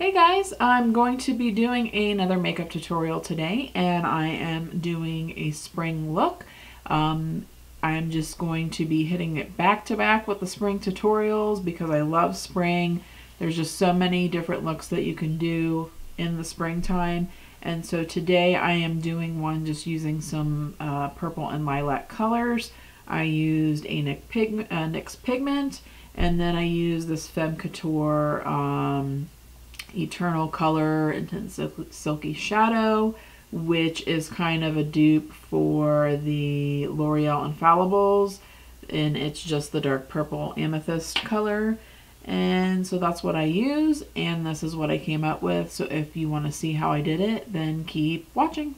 Hey guys, I'm going to be doing another makeup tutorial today, and I am doing a spring look. I'm just going to be hitting it back to back with the spring tutorials because I love spring. There's just so many different looks that you can do in the springtime. And so today I am doing one just using some purple and lilac colors. I used a NYX pigment, and then I used this Femme Couture Eternal Color Intense Silky Shadow, which is kind of a dupe for the L'Oreal Infallibles, and it's just the dark purple amethyst color. And so that's what I use, and this is what I came up with. So if you want to see how I did it, then keep watching.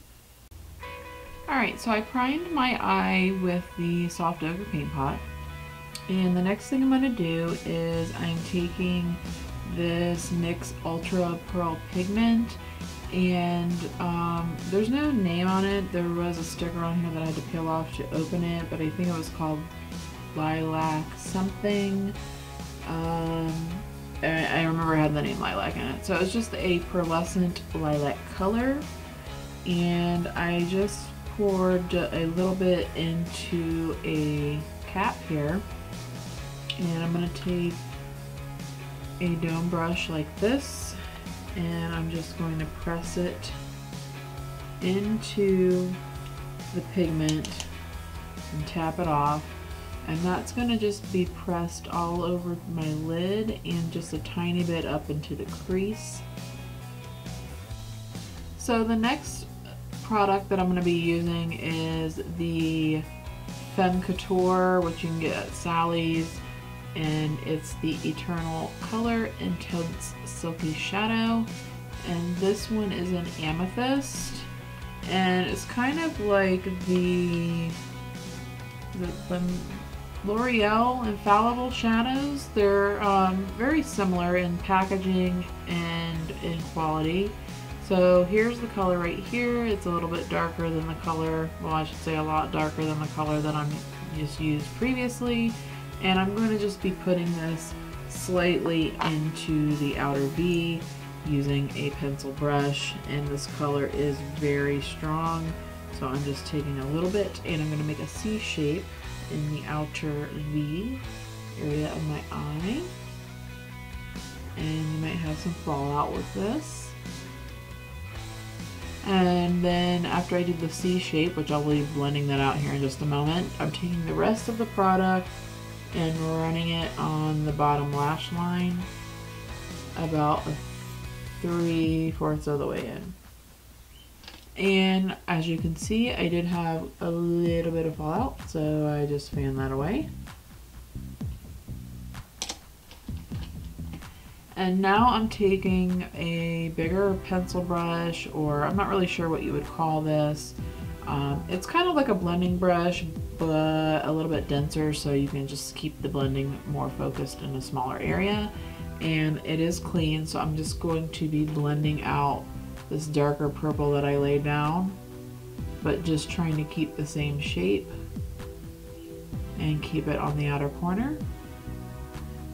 Alright, so I primed my eye with the Soft Ochre Paint Pot, and the next thing I'm going to do is I'm taking this NYX Ultra Pearl Pigment, and there's no name on it. There was a sticker on here that I had to peel off to open it, but I think it was called Lilac something. I remember it had the name Lilac in it. So it's just a pearlescent lilac color, and I just poured a little bit into a cap here, and I'm going to take a dome brush like this, and I'm just going to press it into the pigment and tap it off, and that's going to just be pressed all over my lid and just a tiny bit up into the crease. So the next product that I'm going to be using is the Femme Couture, which you can get at Sally's, and it's the Eternal Color Intense Silky Shadow, and this one is an amethyst, and it's kind of like the L'Oreal Infallible shadows. They're very similar in packaging and in quality. So here's the color right here. It's a little bit darker than the color, well, I should say a lot darker than the color that I'm just used previously. And I'm going to just be putting this slightly into the outer V using a pencil brush, and this color is very strong. So I'm just taking a little bit, and I'm going to make a C shape in the outer V area of my eye. And you might have some fallout with this. And then after I do the C shape, which I'll be blending that out here in just a moment, I'm taking the rest of the product and running it on the bottom lash line about 3/4 of the way in. And as you can see, I did have a little bit of fallout, so I just fanned that away. And now I'm taking a bigger pencil brush, or I'm not really sure what you would call this. It's kind of like a blending brush, but a little bit denser, so you can just keep the blending more focused in a smaller area. And it is clean, so I'm just going to be blending out this darker purple that I laid down, but just trying to keep the same shape and keep it on the outer corner.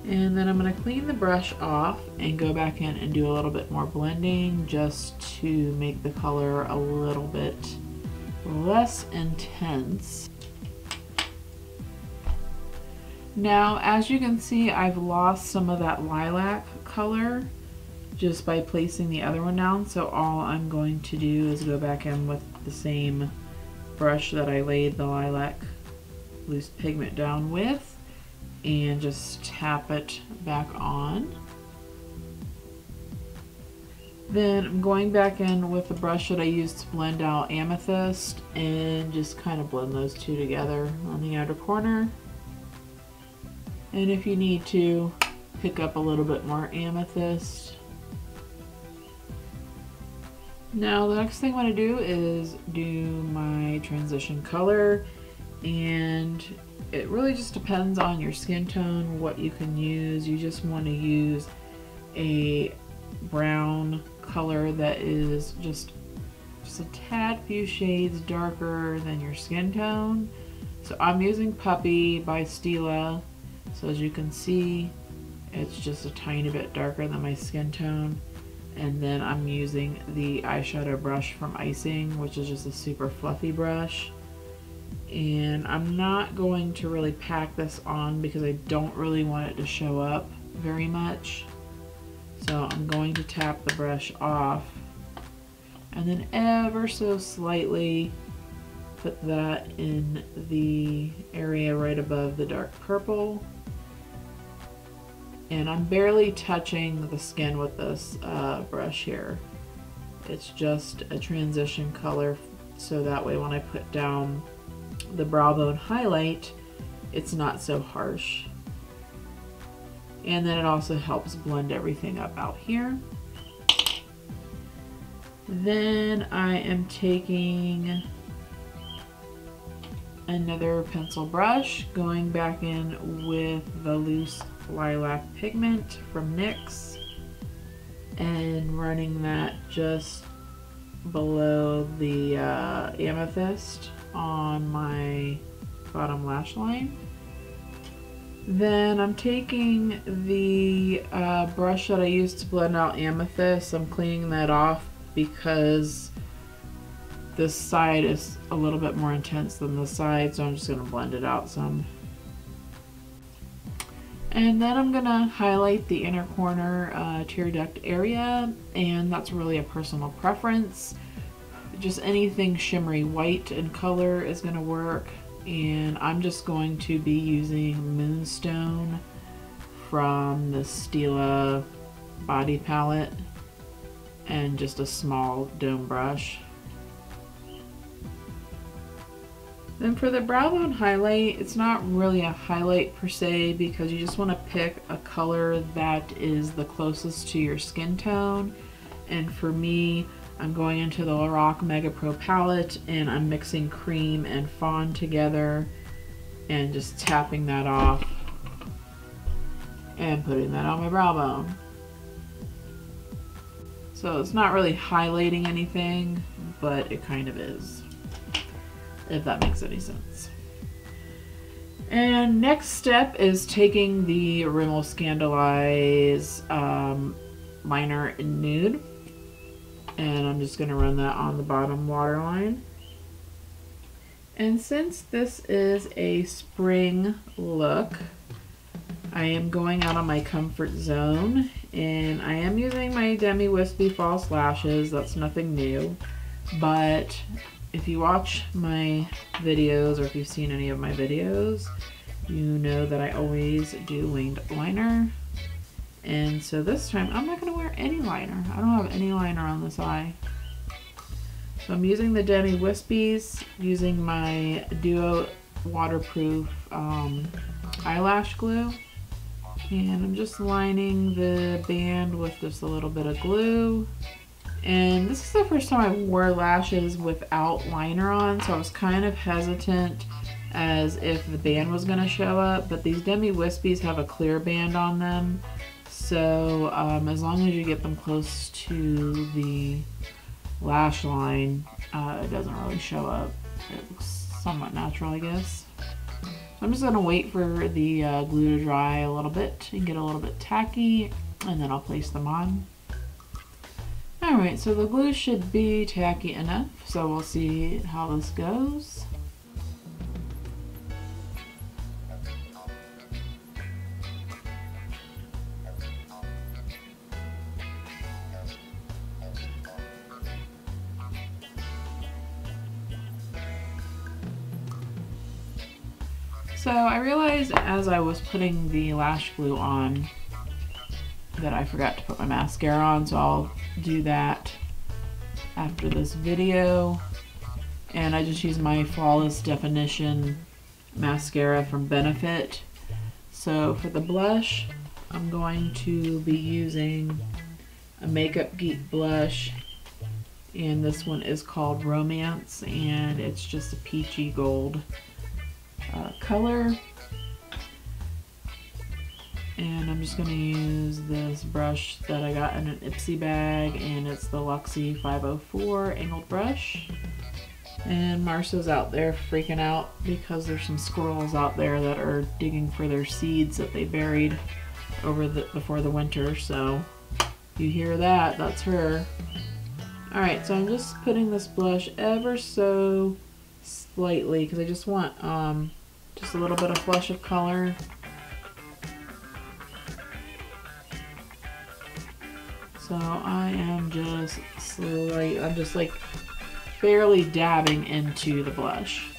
And then I'm going to clean the brush off and go back in and do a little bit more blending just to make the color a little bit less intense. Now, as you can see, I've lost some of that lilac color just by placing the other one down, so all I'm going to do is go back in with the same brush that I laid the lilac loose pigment down with and just tap it back on. Then I'm going back in with the brush that I used to blend out amethyst and just kind of blend those two together on the outer corner. And if you need to, pick up a little bit more amethyst. Now the next thing I want to do is do my transition color, and it really just depends on your skin tone, what you can use. You just want to use a brown color that is just a tad few shades darker than your skin tone. So I'm using Puppy by Stila. So as you can see, it's just a tiny bit darker than my skin tone. And then I'm using the eyeshadow brush from Icing, which is just a super fluffy brush. And I'm not going to really pack this on because I don't really want it to show up very much. So I'm going to tap the brush off and then ever so slightly put that in the area right above the dark purple. And I'm barely touching the skin with this brush here. It's just a transition color, so that way when I put down the brow bone highlight, it's not so harsh. And then it also helps blend everything up out here. Then I am taking another pencil brush, going back in with the loose lilac pigment from NYX and running that just below the amethyst on my bottom lash line. Then I'm taking the brush that I used to blend out amethyst. I'm cleaning that off because this side is a little bit more intense than the side, so I'm just going to blend it out some. And then I'm going to highlight the inner corner tear duct area, and that's really a personal preference. Just anything shimmery white in color is going to work, and I'm just going to be using Moonstone from the Stila body palette and just a small dome brush. Then for the brow bone highlight, it's not really a highlight per se because you just want to pick a color that is the closest to your skin tone. And for me, I'm going into the Lorac Mega Pro palette and I'm mixing cream and fawn together and just tapping that off and putting that on my brow bone. So it's not really highlighting anything, but it kind of is, if that makes any sense. And next step is taking the Rimmel Scandaleyes liner in nude, and I'm just going to run that on the bottom waterline. And since this is a spring look, I am going out on my comfort zone, and I am using my Demi Wispy false lashes. That's nothing new, but if you watch my videos, or if you've seen any of my videos, you know that I always do winged liner. And so this time, I'm not going to wear any liner. I don't have any liner on this eye. So I'm using the Demi Wispies, using my Duo waterproof eyelash glue. And I'm just lining the band with just a little bit of glue. And this is the first time I wore lashes without liner on, so I was kind of hesitant as if the band was going to show up, but these Demi Wispies have a clear band on them, so as long as you get them close to the lash line, it doesn't really show up. It looks somewhat natural, I guess. So I'm just going to wait for the glue to dry a little bit and get a little bit tacky, and then I'll place them on. Alright, so the glue should be tacky enough, so we'll see how this goes. So I realized as I was putting the lash glue on that I forgot to put my mascara on, so I'll do that after this video. And I just use my Flawless Definition mascara from Benefit. So for the blush, I'm going to be using a Makeup Geek blush, and this one is called Romance, and it's just a peachy gold color. And I'm just going to use this brush that I got in an Ipsy bag, and it's the Luxie 504 angled brush. And Marcia's out there freaking out because there's some squirrels out there that are digging for their seeds that they buried before the winter, so You hear that? That's her. Alright, so I'm just putting this blush ever so slightly because I just want just a little bit of flush of color. So I am just I'm just like barely dabbing into the blush.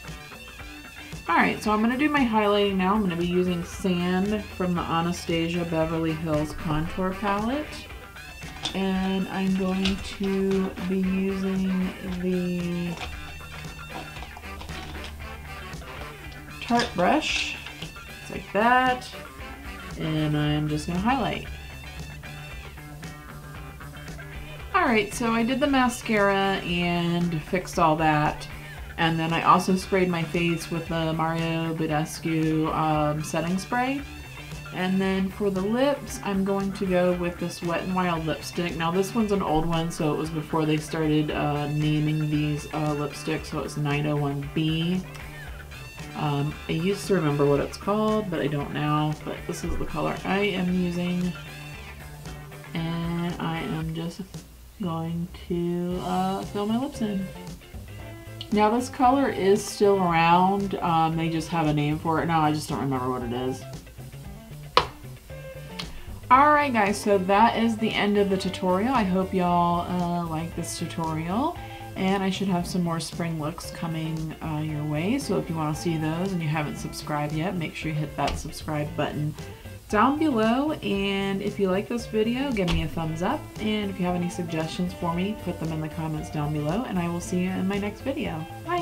Alright, so I'm going to do my highlighting now. I'm going to be using Sand from the Anastasia Beverly Hills Contour Palette. And I'm going to be using the Tarte brush, just like that. And I'm just going to highlight. Alright, so I did the mascara and fixed all that. And then I also sprayed my face with the Mario Badescu setting spray. And then for the lips, I'm going to go with this Wet n Wild lipstick. Now this one's an old one, so it was before they started naming these lipsticks, so it's 901B. I used to remember what it's called, but I don't now. But this is the color I am using. And I am just going to fill my lips in. Now this color is still around, they just have a name for it now, I just don't remember what it is. Alright guys, so that is the end of the tutorial. I hope y'all like this tutorial, and I should have some more spring looks coming your way, so if you want to see those and you haven't subscribed yet, make sure you hit that subscribe button down below. And if you like this video, give me a thumbs up, and if you have any suggestions for me, put them in the comments down below, and I will see you in my next video. Bye!